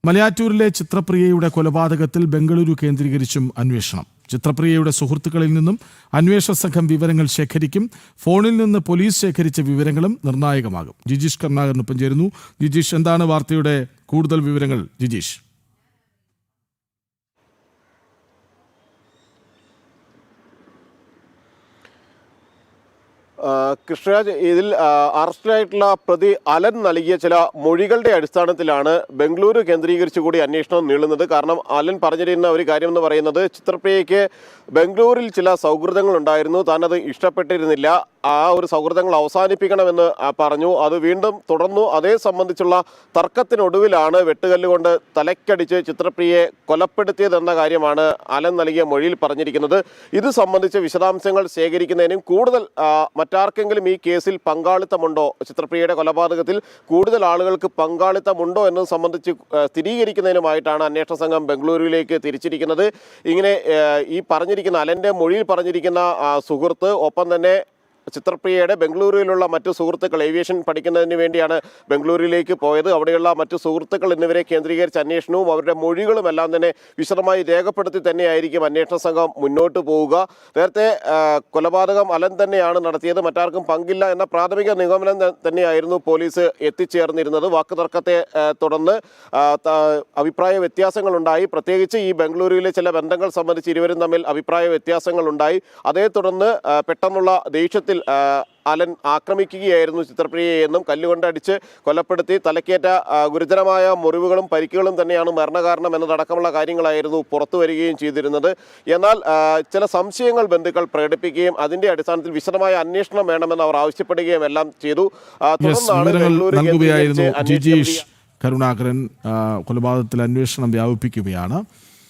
മലയാറ്റൂരിലെ ചിത്രപ്രിയയുടെ കൊലപാതകത്തിൽ ബംഗളൂരു കേന്ദ്രീകരിച്ചും അന്വേഷണം. ചിത്രപ്രിയയുടെ സുഹൃത്തുക്കളിൽ നിന്നും അന്വേഷണ സംഘം വിവരങ്ങൾ ശേഖരിക്കും. ഫോണിൽ നിന്ന് പോലീസ് ശേഖരിച്ച വിവരങ്ങളും നിർണായകമാകും. ജിജീഷ് കരുണാകരനൊപ്പം ചേരുന്നു. ജിജീഷ്, എന്താണ് വാർത്തയുടെ കൂടുതൽ വിവരങ്ങൾ? ജിജീഷ്. കൃഷ്ണരാജ്, ഇതിൽ അറസ്റ്റിലായിട്ടുള്ള പ്രതി അലൻ നൽകിയ ചില മൊഴികളുടെ അടിസ്ഥാനത്തിലാണ് ബംഗളൂരു കേന്ദ്രീകരിച്ചു കൂടി അന്വേഷണം നീളുന്നത്. കാരണം അലൻ പറഞ്ഞിരുന്ന ഒരു കാര്യം എന്ന് പറയുന്നത്, ചിത്രപ്രിയയ്ക്ക് ബംഗളൂരിൽ ചില സൗഹൃദങ്ങൾ ഉണ്ടായിരുന്നു, താനത് ഇഷ്ടപ്പെട്ടിരുന്നില്ല, ആ ഒരു സൗഹൃദങ്ങൾ അവസാനിപ്പിക്കണമെന്ന് പറഞ്ഞു. അത് വീണ്ടും തുടർന്നു. അതേ സംബന്ധിച്ചുള്ള തർക്കത്തിനൊടുവിലാണ് വെട്ടുകല്ലുകൊണ്ട് തലക്കടിച്ച് ചിത്രപ്രിയയെ കൊലപ്പെടുത്തിയതെന്ന കാര്യമാണ് അലൻ നൽകിയ മൊഴിയിൽ പറഞ്ഞിരിക്കുന്നത്. ഇത് സംബന്ധിച്ച് വിശദാംശങ്ങൾ ശേഖരിക്കുന്നതിനും കൂടുതൽ മറ്റാർക്കെങ്കിലും ഈ കേസിൽ പങ്കാളിത്തമുണ്ടോ, ചിത്രപ്രിയയുടെ കൊലപാതകത്തിൽ കൂടുതൽ ആളുകൾക്ക് പങ്കാളിത്തമുണ്ടോ എന്നത് സംബന്ധിച്ച് സ്ഥിരീകരിക്കുന്നതിനുമായിട്ടാണ് അന്വേഷണ സംഘം ബംഗളൂരുവിലേക്ക് തിരിച്ചിരിക്കുന്നത്. ഇങ്ങനെ ഈ പറഞ്ഞിരിക്കുന്ന അലൻ്റെ മൊഴിയിൽ പറഞ്ഞിരിക്കുന്ന സുഹൃത്ത്, ഒപ്പം തന്നെ ചിത്രപ്രിയയുടെ ബംഗളൂരുവിലുള്ള മറ്റു സുഹൃത്തുക്കൾ ഏവിയേഷൻ പഠിക്കുന്നതിന് വേണ്ടിയാണ് ബംഗളൂരുവിലേക്ക് പോയത്. അവിടെയുള്ള മറ്റു സുഹൃത്തുക്കൾ എന്നിവരെ കേന്ദ്രീകരിച്ച് അന്വേഷണവും അവരുടെ മൊഴികളും എല്ലാം തന്നെ വിശദമായി രേഖപ്പെടുത്തി തന്നെയായിരിക്കും അന്വേഷണ സംഘം മുന്നോട്ട് പോവുക. നേരത്തെ കൊലപാതകം അലൻ തന്നെയാണ് നടത്തിയത്, മറ്റാർക്കും പങ്കില്ല എന്ന പ്രാഥമിക നിഗമനം തന്നെയായിരുന്നു പോലീസ് എത്തിച്ചേർന്നിരുന്നത്. വാക്കുതർക്കത്തെ തുടർന്ന് അഭിപ്രായ വ്യത്യാസങ്ങളുണ്ടായി. പ്രത്യേകിച്ച് ഈ ബംഗളൂരുവിലെ ചില ബന്ധങ്ങൾ സംബന്ധിച്ച് ഇരുവരും തമ്മിൽ അഭിപ്രായ വ്യത്യാസങ്ങളുണ്ടായി. അതേ തുടർന്ന് പെട്ടെന്നുള്ള ദേഷ്യത്തിൽ അലൻ ആക്രമിക്കുകയായിരുന്നു ചിത്രപ്രിയയെന്നും കല്ലുകൊണ്ട് അടിച്ച് കൊലപ്പെടുത്തി തലക്കേറ്റ ഗുരുതരമായ മുറിവുകളും പരിക്കുകളും തന്നെയാണ് മരണകാരണം എന്നതടക്കമുള്ള കാര്യങ്ങളായിരുന്നു പുറത്തു വരികയും ചെയ്തിരുന്നത്. എന്നാൽ ചില സംശയങ്ങൾ ബന്ധുക്കൾ പ്രകടിപ്പിക്കുകയും അതിന്റെ അടിസ്ഥാനത്തിൽ വിശദമായ അന്വേഷണം വേണമെന്ന് അവർ ആവശ്യപ്പെടുകയും എല്ലാം ചെയ്തു. ജിജീഷ് കരുണാകരൻ കൊലപാതകത്തിൽ അന്വേഷണം വ്യാപിപ്പിക്കുകയാണ്.